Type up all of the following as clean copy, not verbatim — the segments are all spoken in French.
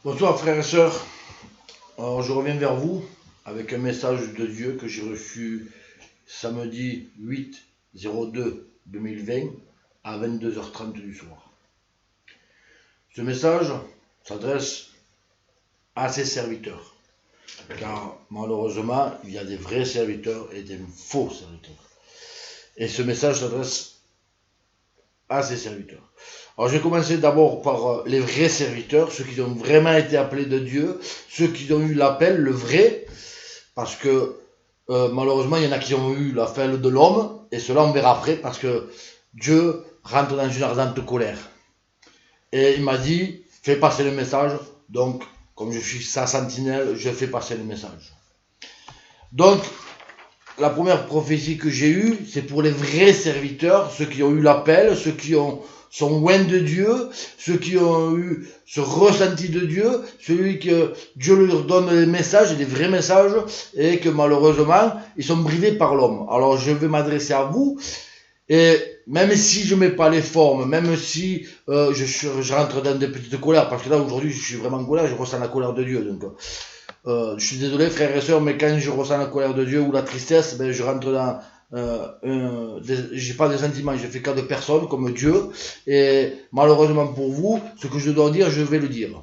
Bonsoir frères et sœurs, alors je reviens vers vous avec un message de Dieu que j'ai reçu samedi 8/02/2020 à 22h30 du soir. Ce message s'adresse à ses serviteurs, car malheureusement il y a des vrais serviteurs et des faux serviteurs. Et ce message s'adresse à ses serviteurs. Alors je vais commencer d'abord par les vrais serviteurs, ceux qui ont vraiment été appelés de Dieu, ceux qui ont eu l'appel, le vrai, parce que malheureusement il y en a qui ont eu l'appel de l'homme, et cela on verra après, parce que Dieu rentre dans une ardente colère. Et il m'a dit, fais passer le message, donc comme je suis sa sentinelle, je fais passer le message. Donc, la première prophétie que j'ai eue, c'est pour les vrais serviteurs, ceux qui ont eu l'appel, ceux qui sont loin de Dieu, ceux qui ont eu ce ressenti de Dieu, celui que Dieu leur donne des messages, des vrais messages, et que malheureusement, ils sont bridés par l'homme. Alors je vais m'adresser à vous, et même si je ne mets pas les formes, même si je rentre dans des petites colères, parce que là aujourd'hui je suis vraiment en colère, je ressens la colère de Dieu, donc je suis désolé frères et sœurs, mais quand je ressens la colère de Dieu ou la tristesse, ben, je rentre dans j'ai pas de sentiments, je fais cas de personne comme Dieu, et malheureusement pour vous, ce que je dois dire, je vais le dire,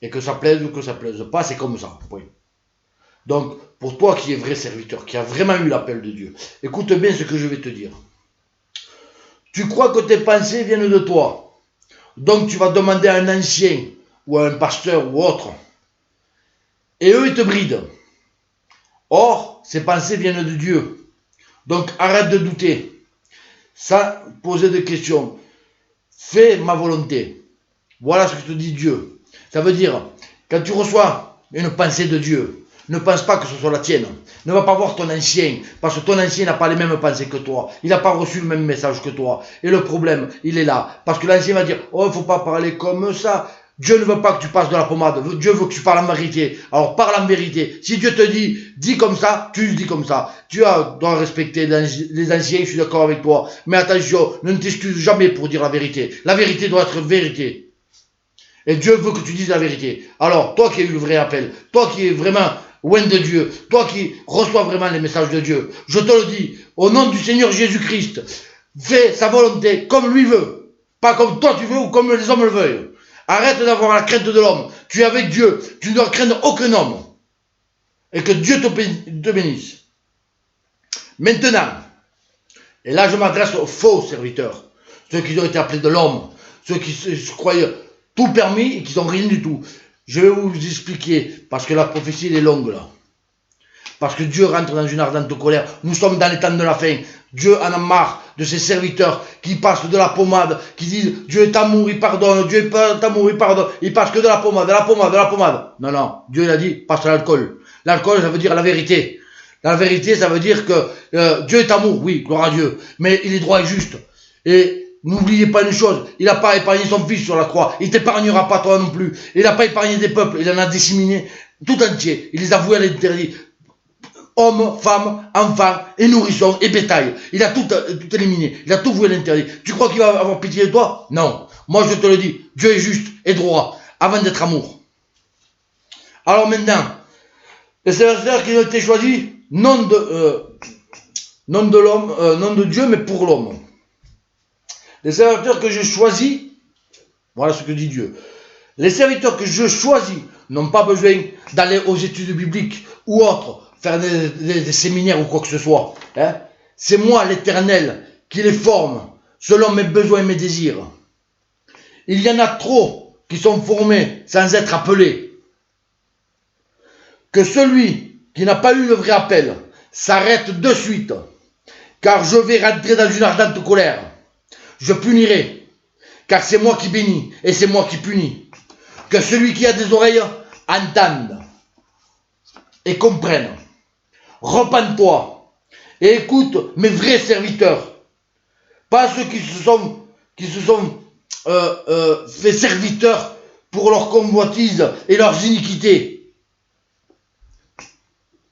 et que ça plaise ou que ça plaise pas, c'est comme ça, point. Donc pour toi qui es vrai serviteur, qui a vraiment eu l'appel de Dieu, écoute bien ce que je vais te dire. Tu crois que tes pensées viennent de toi, donc tu vas demander à un ancien ou à un pasteur ou autre, et eux ils te brident. Or ces pensées viennent de Dieu. Donc arrête de douter, sans poser de questions. Fais ma volonté. Voilà ce que te dit Dieu. Ça veut dire, quand tu reçois une pensée de Dieu, ne pense pas que ce soit la tienne. Ne va pas voir ton ancien, parce que ton ancien n'a pas les mêmes pensées que toi. Il n'a pas reçu le même message que toi. Et le problème, il est là. Parce que l'ancien va dire, oh, il ne faut pas parler comme ça. Dieu ne veut pas que tu passes de la pommade. Dieu veut que tu parles en vérité. Alors parle en vérité. Si Dieu te dit, dis comme ça, tu le dis comme ça. Tu dois respecter les anciens, je suis d'accord avec toi. Mais attention, ne t'excuse jamais pour dire la vérité. La vérité doit être vérité. Et Dieu veut que tu dises la vérité. Alors, toi qui as eu le vrai appel, toi qui es vraiment loin de Dieu, toi qui reçois vraiment les messages de Dieu, je te le dis, au nom du Seigneur Jésus-Christ, fais sa volonté comme lui veut. Pas comme toi tu veux ou comme les hommes le veulent. Arrête d'avoir la crainte de l'homme. Tu es avec Dieu. Tu ne dois craindre aucun homme. Et que Dieu te bénisse. Maintenant, et là je m'adresse aux faux serviteurs, ceux qui ont été appelés de l'homme, ceux qui se croient tout permis et qui n'ont rien du tout. Je vais vous expliquer, parce que la prophétie elle est longue là. Parce que Dieu rentre dans une ardente colère. Nous sommes dans les temps de la fin. Dieu en a marre de ses serviteurs qui passent de la pommade, qui disent Dieu est amour, il pardonne, Dieu est amour, il pardonne. Ils passent que de la pommade, de la pommade, de la pommade. Non, non, Dieu il a dit, passe à l'alcool. L'alcool, ça veut dire la vérité. La vérité, ça veut dire que Dieu est amour, oui, gloire à Dieu. Mais il est droit et juste. Et n'oubliez pas une chose, il n'a pas épargné son fils sur la croix. Il ne t'épargnera pas toi non plus. Il n'a pas épargné des peuples, il en a disséminé tout entier. Il les a voués à l'interdit. Hommes, femmes, enfants, et nourrissons, et bétail. Il a tout éliminé. Il a tout voué à l'interdit. Tu crois qu'il va avoir pitié de toi? Non. Moi, je te le dis. Dieu est juste et droit, avant d'être amour. Alors maintenant, les serviteurs qui ont été choisis, non de l'homme, non de Dieu, mais pour l'homme. Les serviteurs que je choisis, voilà ce que dit Dieu. Les serviteurs que je choisis n'ont pas besoin d'aller aux études bibliques ou autres, faire des séminaires ou quoi que ce soit. Hein? C'est moi, l'Éternel, qui les forme selon mes besoins et mes désirs. Il y en a trop qui sont formés sans être appelés. Que celui qui n'a pas eu le vrai appel s'arrête de suite, car je vais rentrer dans une ardente colère. Je punirai, car c'est moi qui bénis et c'est moi qui punis. Que celui qui a des oreilles entende et comprenne. Repens-toi et écoute mes vrais serviteurs, pas ceux qui se sont fait serviteurs pour leurs convoitises et leurs iniquités.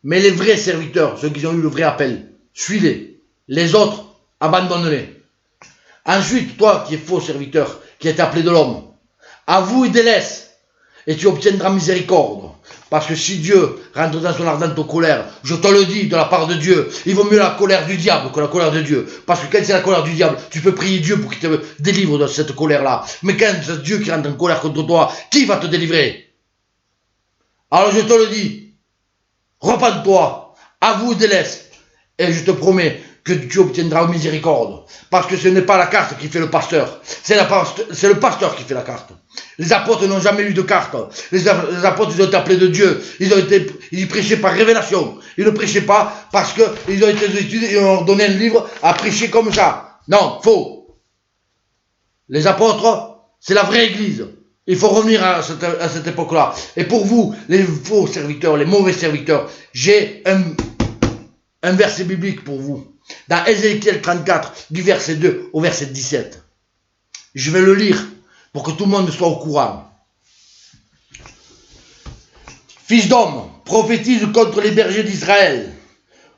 Mais les vrais serviteurs, ceux qui ont eu le vrai appel, suis-les. Les autres, abandonne-les. Ensuite, toi qui es faux serviteur, qui est appelé de l'homme, avoue et délaisse. et tu obtiendras miséricorde. Parce que si Dieu rentre dans son ardente colère, je te le dis de la part de Dieu, il vaut mieux la colère du diable que la colère de Dieu. Parce que quand c'est la colère du diable, tu peux prier Dieu pour qu'il te délivre de cette colère-là. Mais quand c'est Dieu qui rentre en colère contre toi, qui va te délivrer? Alors je te le dis, repens-toi, avoue des laisses, et je te promets que tu obtiendras miséricorde. Parce que ce n'est pas la carte qui fait le pasteur, c'est le pasteur qui fait la carte. Les apôtres n'ont jamais eu de carte. Les apôtres, ils ont été appelés de Dieu. Ils prêchaient par révélation. Ils ne prêchaient pas parce qu'ils ont été étudiés et on leur donné un livre à prêcher comme ça. Non, faux. Les apôtres, c'est la vraie église. Il faut revenir à cette époque-là. Et pour vous, les faux serviteurs, les mauvais serviteurs, j'ai un verset biblique pour vous. Dans Ézéchiel 34, du verset 2 au verset 17. Je vais le lire pour que tout le monde soit au courant. Fils d'homme, prophétise contre les bergers d'Israël.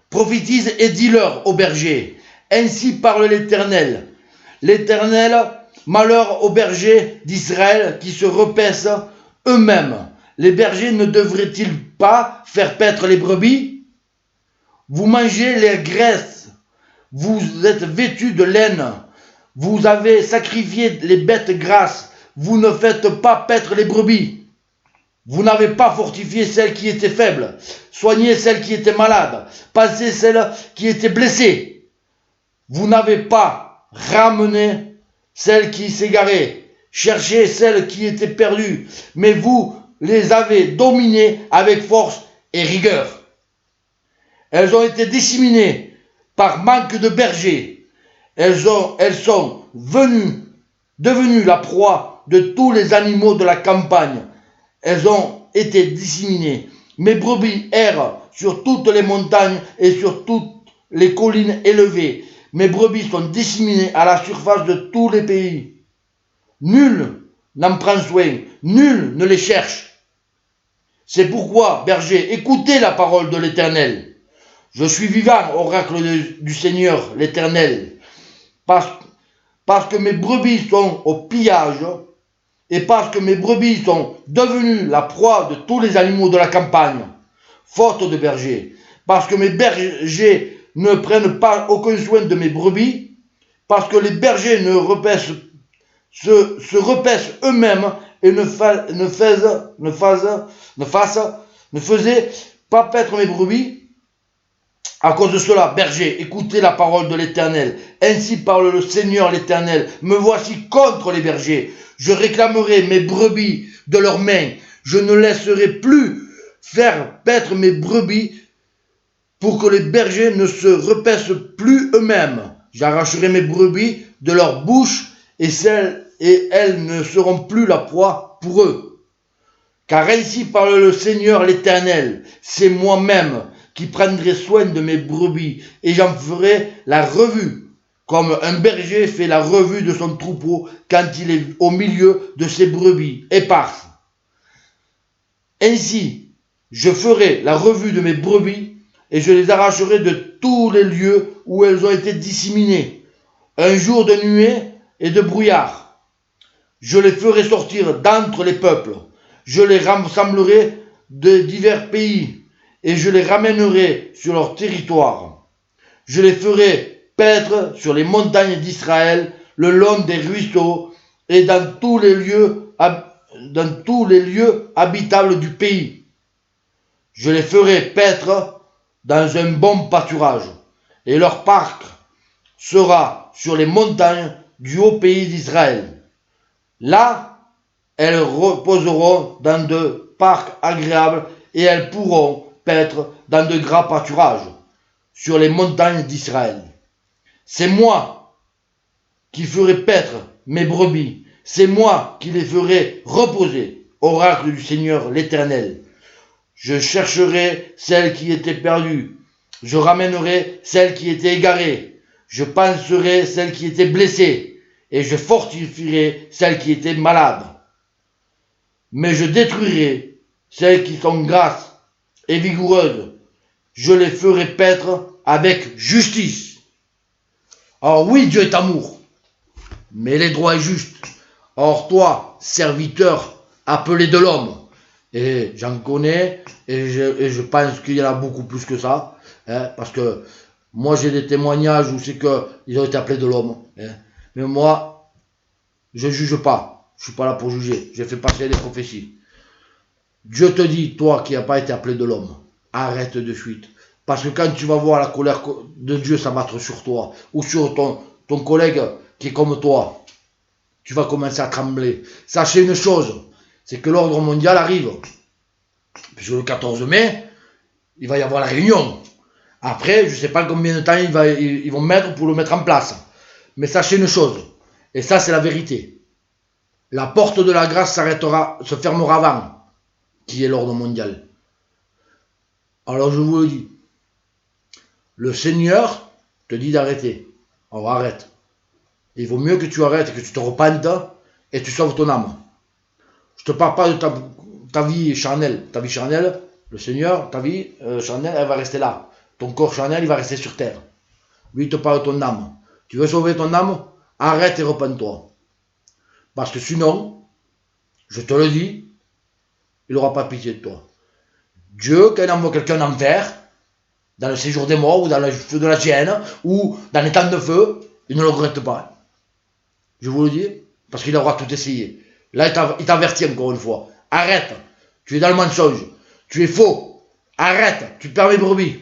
Prophétise et dis-leur aux bergers. Ainsi parle l'Éternel. L'Éternel, malheur aux bergers d'Israël qui se repaissent eux-mêmes. Les bergers ne devraient-ils pas faire paître les brebis? Vous mangez les graisses. Vous êtes vêtus de laine. Vous avez sacrifié les bêtes grasses. Vous ne faites pas paître les brebis. Vous n'avez pas fortifié celles qui étaient faibles. Soigné celles qui étaient malades. Passé celles qui étaient blessées. Vous n'avez pas ramené celles qui s'égaraient. Cherché celles qui étaient perdues. Mais vous les avez dominées avec force et rigueur. Elles ont été disséminées par manque de bergers. Elles sont devenues la proie de tous les animaux de la campagne. Elles ont été disséminées. Mes brebis errent sur toutes les montagnes et sur toutes les collines élevées. Mes brebis sont disséminées à la surface de tous les pays. Nul n'en prend soin, nul ne les cherche. C'est pourquoi, berger, écoutez la parole de l'Éternel. Je suis vivant, oracle du Seigneur, l'Éternel. Parce que mes brebis sont au pillage et parce que mes brebis sont devenues la proie de tous les animaux de la campagne, faute de bergers, parce que mes bergers ne prennent pas aucun soin de mes brebis, parce que les bergers se repaissent eux-mêmes et ne faisaient pas paître mes brebis. À cause de cela, berger, écoutez la parole de l'Éternel. Ainsi parle le Seigneur l'Éternel. Me voici contre les bergers. Je réclamerai mes brebis de leurs mains. Je ne laisserai plus faire paître mes brebis pour que les bergers ne se repaissent plus eux-mêmes. J'arracherai mes brebis de leur bouche et elles ne seront plus la proie pour eux. Car ainsi parle le Seigneur l'Éternel. C'est moi-même qui prendrai soin de mes brebis, et j'en ferai la revue, comme un berger fait la revue de son troupeau quand il est au milieu de ses brebis éparses. Ainsi, je ferai la revue de mes brebis, et je les arracherai de tous les lieux où elles ont été disséminées, un jour de nuée et de brouillard. Je les ferai sortir d'entre les peuples, je les rassemblerai de divers pays, et je les ramènerai sur leur territoire. Je les ferai paître sur les montagnes d'Israël, le long des ruisseaux et dans tous les lieux habitables du pays. Je les ferai paître dans un bon pâturage, et leur parc sera sur les montagnes du haut pays d'Israël. Là, elles reposeront dans de parcs agréables et elles pourront paître dans de grands pâturages sur les montagnes d'Israël. C'est moi qui ferai paître mes brebis, c'est moi qui les ferai reposer, oracle du Seigneur l'Éternel. Je chercherai celles qui étaient perdues, je ramènerai celles qui étaient égarées, je panserai celles qui étaient blessées, et je fortifierai celles qui étaient malades. Mais je détruirai celles qui sont grasses et vigoureuses, je les ferai paître avec justice. Or oui, Dieu est amour, mais il est droit et juste. Or toi, serviteur appelé de l'homme, Et j'en connais, et je pense qu'il y en a beaucoup plus que ça. Hein, parce que moi, j'ai des témoignages où c'est qu'ils ont été appelés de l'homme. Hein. Mais moi, je ne juge pas. Je ne suis pas là pour juger. J'ai fait passer les prophéties. Dieu te dit, toi qui n'as pas été appelé de l'homme, arrête de suite. Parce que quand tu vas voir la colère de Dieu s'abattre sur toi, ou sur ton collègue qui est comme toi, tu vas commencer à trembler. Sachez une chose, c'est que l'ordre mondial arrive. Puisque le 14 mai, il va y avoir la réunion. Après, je ne sais pas combien de temps ils vont mettre pour le mettre en place. Mais sachez une chose, et ça c'est la vérité. La porte de la grâce se fermera avant, qui est l'ordre mondial. Alors je vous le dis, le Seigneur te dit d'arrêter. Alors arrête. Il vaut mieux que tu arrêtes et que tu te repentes et tu sauves ton âme. Je ne te parle pas de ta vie charnelle. Ta vie charnelle, le Seigneur, ta vie charnelle, elle va rester là. Ton corps charnel, il va rester sur terre. Lui, il te parle de ton âme. Tu veux sauver ton âme? Arrête et repens-toi. Parce que sinon, je te le dis, il n'aura pas pitié de toi. Dieu, quand il envoie quelqu'un en enfer, dans le séjour des morts, ou dans le feu de la Géhenne, ou dans les temps de feu, il ne le regrette pas. Je vous le dis, parce qu'il aura tout essayé. Là, il t'avertit encore une fois. Arrête, tu es dans le mensonge, tu es faux. Arrête, tu perds mes brebis.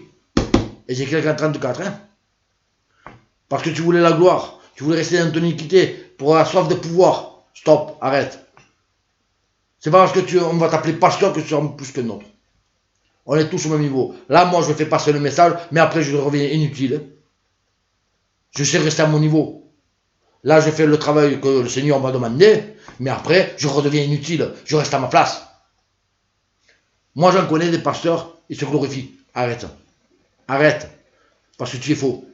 Ézéchiel 34, hein. Parce que tu voulais la gloire, tu voulais rester dans ton iniquité pour la soif de pouvoir. Stop, arrête. C'est pas parce que on va t'appeler pasteur que tu seras plus que notre. On est tous au même niveau. Là, moi, je fais passer le message, mais après, je reviens inutile. Je sais rester à mon niveau. Là, je fais le travail que le Seigneur m'a demandé, mais après, je redeviens inutile. Je reste à ma place. Moi, j'en connais des pasteurs, ils se glorifient. Arrête. Arrête. Parce que tu es faux.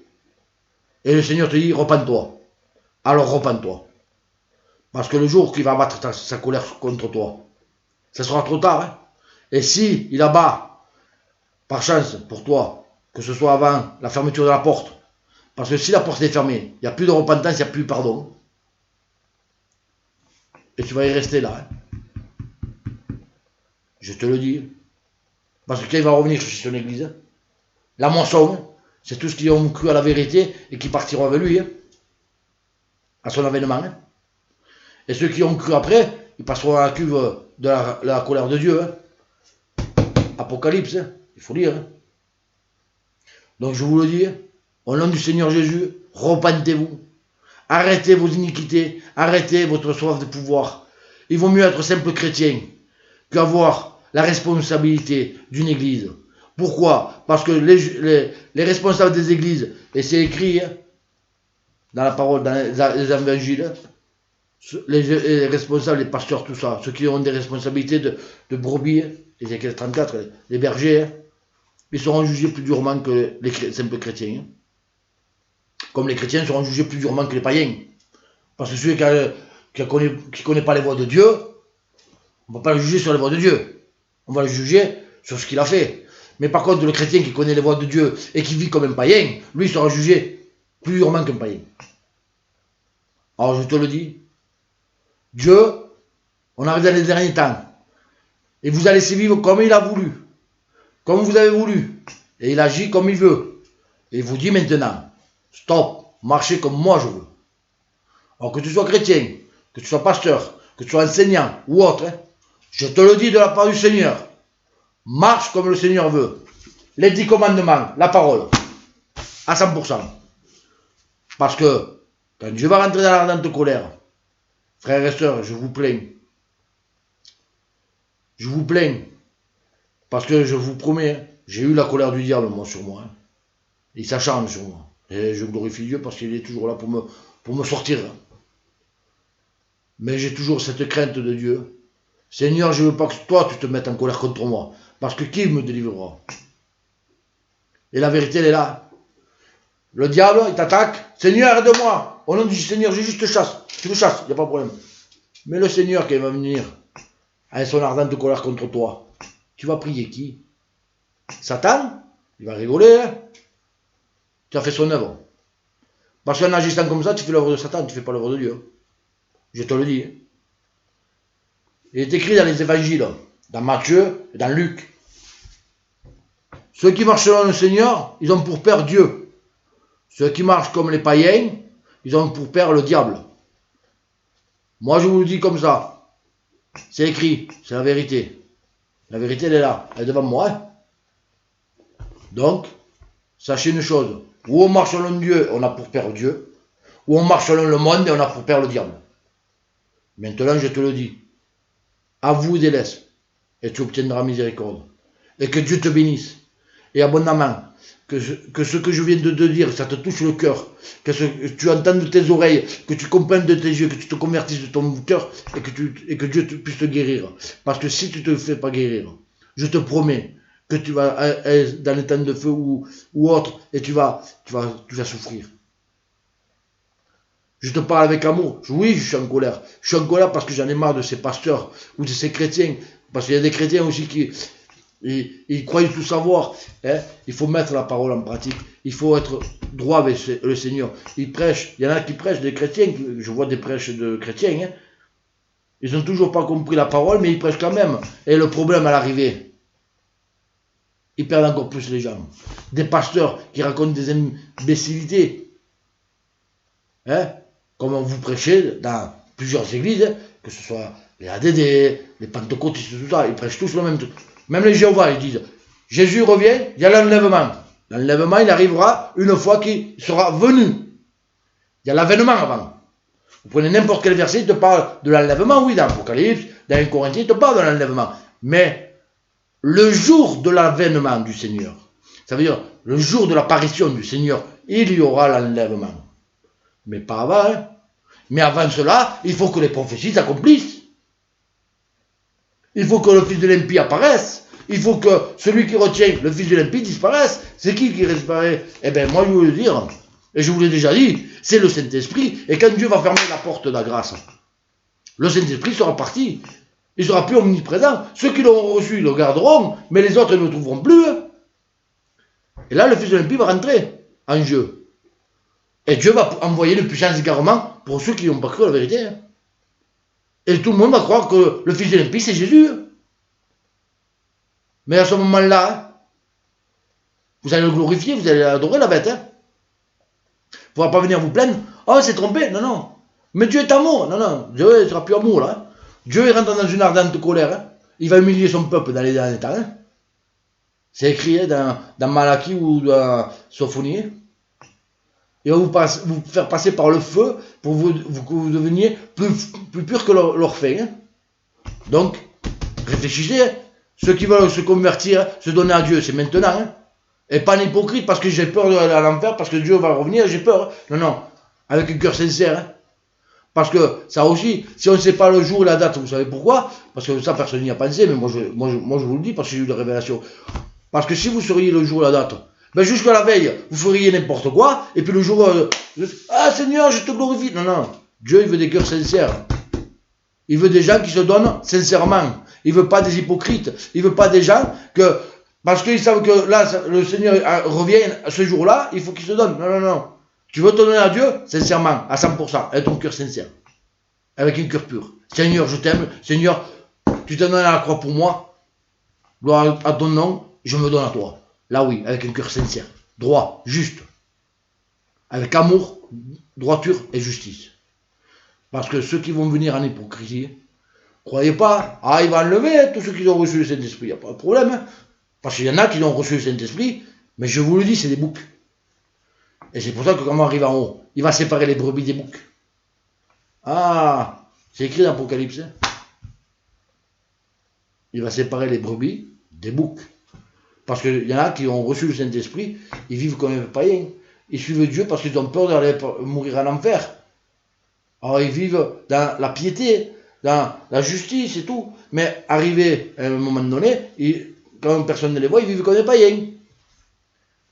Et le Seigneur te dit, repens-toi. Alors, repens-toi. Parce que le jour qu'il va abattre sa colère contre toi, ce sera trop tard. Hein. Et si il abat, par chance pour toi, que ce soit avant la fermeture de la porte, parce que si la porte est fermée, il n'y a plus de repentance, il n'y a plus de pardon. Et tu vas y rester là. Hein. Je te le dis. Parce que quand il va revenir sur son église, la moisson, c'est tous ceux qui ont cru à la vérité et qui partiront avec lui, hein, à son avènement. Hein. Et ceux qui ont cru après, ils passeront à la cuve de la colère de Dieu. Hein. Apocalypse, hein. Il faut lire. Hein. Donc je vous le dis, au nom du Seigneur Jésus, repentez-vous. Arrêtez vos iniquités, arrêtez votre soif de pouvoir. Il vaut mieux être simple chrétien qu'avoir la responsabilité d'une église. Pourquoi? Parce que les responsables des églises, et c'est écrit hein, dans la parole, dans les évangiles, les responsables, les pasteurs, tout ça, ceux qui ont des responsabilités de brebis, Ézéchiel 34, les bergers, hein, ils seront jugés plus durement que les simples chrétiens. Hein. Comme les chrétiens seront jugés plus durement que les païens. Parce que celui qui ne connaît pas les voies de Dieu, on ne va pas le juger sur les voies de Dieu. On va le juger sur ce qu'il a fait. Mais par contre, le chrétien qui connaît les voies de Dieu et qui vit comme un païen, lui sera jugé plus durement qu'un païen. Alors je te le dis, Dieu, on arrive dans les derniers temps. Et vous allez laisser vivre comme il a voulu. Comme vous avez voulu. Et il agit comme il veut. Et il vous dit maintenant, stop, marchez comme moi je veux. Alors que tu sois chrétien, que tu sois pasteur, que tu sois enseignant ou autre, hein, je te le dis de la part du Seigneur. Marche comme le Seigneur veut. Les 10 commandements, la parole. À 100%. Parce que quand Dieu va rentrer dans l'ardente colère, frères et sœurs, je vous plains. Je vous plains. Parce que je vous promets, j'ai eu la colère du diable, moi, sur moi. Hein. Il s'acharne sur moi. Et je glorifie Dieu parce qu'il est toujours là pour me sortir. Mais j'ai toujours cette crainte de Dieu. Seigneur, je ne veux pas que toi, tu te mettes en colère contre moi. Parce que qui me délivrera? Et la vérité, elle est là. Le diable, il t'attaque. Seigneur, aide-moi. Au nom du Seigneur Jésus, je te chasse. Tu le chasses, il n'y a pas de problème. Mais le Seigneur, qui va venir avec son ardente colère contre toi, tu vas prier qui? Satan? Il va rigoler, hein? Tu as fait son œuvre. Parce qu'en agissant comme ça, tu fais l'œuvre de Satan, tu ne fais pas l'œuvre de Dieu. Je te le dis. Il est écrit dans les évangiles, dans Matthieu et dans Luc. Ceux qui marchent selon le Seigneur, ils ont pour père Dieu. Ceux qui marchent comme les païens, ils ont pour père le diable. Moi, je vous le dis comme ça. C'est écrit, c'est la vérité. La vérité, elle est là, elle est devant moi. Hein. Donc, sachez une chose. Ou on marche selon Dieu, on a pour père Dieu. Ou on marche selon le monde et on a pour père le diable. Maintenant, je te le dis. Avoue des laisses. Et tu obtiendras miséricorde. Et que Dieu te bénisse. Et abondamment. Que ce que je viens de te dire, ça te touche le cœur. Que tu entendes de tes oreilles. Que tu comprennes de tes yeux. Que tu te convertisses de ton cœur. Et que Dieu puisse te guérir. Parce que si tu ne te fais pas guérir, je te promets que tu vas dans les temps de feu ou autre. Et tu vas souffrir. Je te parle avec amour. Oui, je suis en colère. Je suis en colère parce que j'en ai marre de ces pasteurs ou de ces chrétiens. Parce qu'il y a des chrétiens aussi qui ils croient tout savoir. Hein. Il faut mettre la parole en pratique. Il faut être droit avec le Seigneur. Ils prêchent. Il y en a qui prêchent, des chrétiens. Je vois des prêches de chrétiens. Hein. Ils n'ont toujours pas compris la parole, mais ils prêchent quand même. Et le problème à l'arrivée, ils perdent encore plus les gens. Des pasteurs qui racontent des imbécilités. Hein. Comme vous prêchez dans plusieurs églises, hein, que ce soit les ADD, les pentecôtistes, tout ça, ils prêchent tous le même truc. Même les Jéhovah, ils disent, Jésus revient, il y a l'enlèvement. L'enlèvement, il arrivera une fois qu'il sera venu. Il y a l'avènement avant. Vous prenez n'importe quel verset, il te parle de l'enlèvement, oui, dans l'Apocalypse, dans 1 Corinthiens, il te parle de l'enlèvement. Mais le jour de l'avènement du Seigneur, ça veut dire le jour de l'apparition du Seigneur, il y aura l'enlèvement. Mais pas avant. Hein. Mais avant cela, il faut que les prophéties s'accomplissent. Il faut que le fils de l'impie apparaisse. Il faut que celui qui retient le fils de l'impie disparaisse. C'est qui disparaît? Eh bien, moi, je vais vous le dire, et je vous l'ai déjà dit, c'est le Saint-Esprit. Et quand Dieu va fermer la porte de la grâce, le Saint-Esprit sera parti. Il ne sera plus omniprésent. Ceux qui l'ont reçu, ils le garderont, mais les autres ne le trouveront plus. Et là, le fils de l'impie va rentrer en jeu. Et Dieu va envoyer une puissance d'égarement pour ceux qui n'ont pas cru à la vérité. Et tout le monde va croire que le fils de l'impie, c'est Jésus. Mais à ce moment-là, vous allez le glorifier, vous allez adorer la bête. Il ne faudra pas venir vous plaindre. Oh, c'est trompé. Non, non. Mais Dieu est amour. Non, non. Dieu ne sera plus amour, là. Dieu rentre dans une ardente colère. Il va humilier son peuple dans les derniers temps. C'est écrit dans Malachie ou dans Sophonie. Il va vous faire passer par le feu pour que vous deveniez plus pur que l'orphelin. Hein. Donc, réfléchissez. Hein. Ceux qui veulent se convertir, se donner à Dieu, c'est maintenant. Hein. Et pas un hypocrite parce que j'ai peur d'aller à l'enfer, parce que Dieu va revenir, j'ai peur. Hein. Non, non. Avec un cœur sincère. Hein. Parce que ça aussi, si on ne sait pas le jour et la date, vous savez pourquoi? Parce que ça, personne n'y a pensé, mais moi je vous le dis parce que j'ai eu des révélations. Parce que si vous sauriez le jour et la date, ben jusqu'à la veille, vous feriez n'importe quoi, et puis le jour, ah Seigneur, je te glorifie. Non, non, Dieu, il veut des cœurs sincères. Il veut des gens qui se donnent sincèrement. Il veut pas des hypocrites. Il veut pas des gens que, parce qu'ils savent que là, le Seigneur revient ce jour-là, il faut qu'ils se donnent. Non, non, non. Tu veux te donner à Dieu, sincèrement, à 100%, avec ton cœur sincère. Avec un cœur pur. Seigneur, je t'aime. Seigneur, tu t'es donné à la croix pour moi. Gloire à ton nom, je me donne à toi. Là oui, avec un cœur sincère, droit, juste, avec amour, droiture et justice. Parce que ceux qui vont venir en hypocrisie, croyez pas, ah il va enlever tous ceux qui ont reçu le Saint-Esprit, il n'y a pas de problème. Hein. Parce qu'il y en a qui ont reçu le Saint-Esprit, mais je vous le dis, c'est des boucs. Et c'est pour ça que quand on arrive en haut, il va séparer les brebis des boucs. Ah, c'est écrit dans l'Apocalypse. Hein. Il va séparer les brebis des boucs. Parce qu'il y en a qui ont reçu le Saint-Esprit, ils vivent comme des païens. Ils suivent Dieu parce qu'ils ont peur d'aller mourir en enfer. Alors ils vivent dans la piété, dans la justice et tout. Mais arrivé à un moment donné, quand personne ne les voit, ils vivent comme des païens.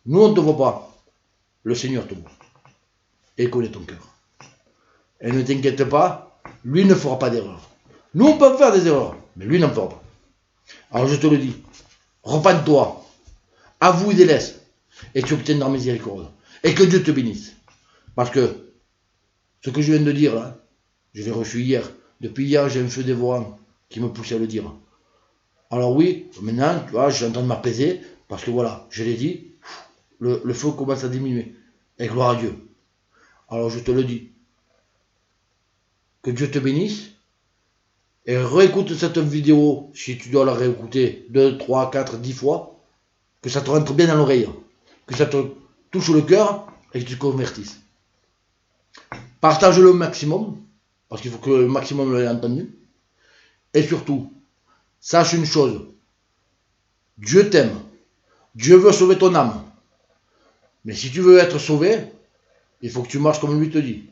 Nous, on ne te voit pas. Le Seigneur te voit. Et connaît ton cœur. Et ne t'inquiète pas, lui ne fera pas d'erreur. Nous, on peut faire des erreurs, mais lui n'en fera pas. Alors je te le dis, repens-toi. Avoue des laisses, et tu obtiendras miséricorde. Et que Dieu te bénisse. Parce que ce que je viens de dire, hein, je l'ai reçu hier. Depuis hier, j'ai un feu dévorant qui me pousse à le dire. Alors oui, maintenant, tu vois, je suis en train de m'apaiser, parce que voilà, je l'ai dit, le feu commence à diminuer. Et gloire à Dieu. Alors je te le dis. Que Dieu te bénisse. Et réécoute cette vidéo, si tu dois la réécouter 2, 3, 4, 10 fois, que ça te rentre bien dans l'oreille, que ça te touche le cœur et que tu te convertisses. Partage-le au maximum, parce qu'il faut que le maximum l'ait entendu. Et surtout, sache une chose, Dieu t'aime, Dieu veut sauver ton âme. Mais si tu veux être sauvé, il faut que tu marches comme lui te dit.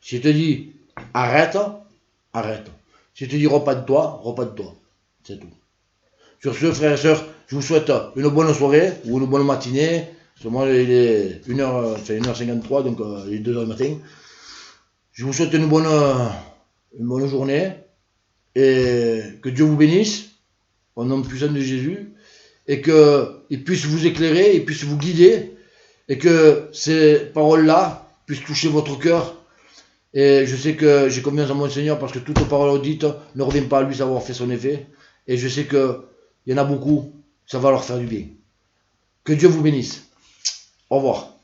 S'il te dit arrête, arrête. S'il te dit repens-toi, repens-toi. C'est tout. Sur ce, frères et sœurs, je vous souhaite une bonne soirée ou une bonne matinée. Parce que moi, il est 1h53, donc il est 2h du matin. Je vous souhaite une bonne journée. Et que Dieu vous bénisse, au nom puissant de Jésus. Et qu'il puisse vous éclairer, il puisse vous guider. Et que ces paroles-là puissent toucher votre cœur. Et je sais que j'ai confiance en mon Seigneur parce que toute parole dite ne revient pas à lui savoir fait son effet. Et je sais qu'il y en a beaucoup, ça va leur faire du bien. Que Dieu vous bénisse. Au revoir.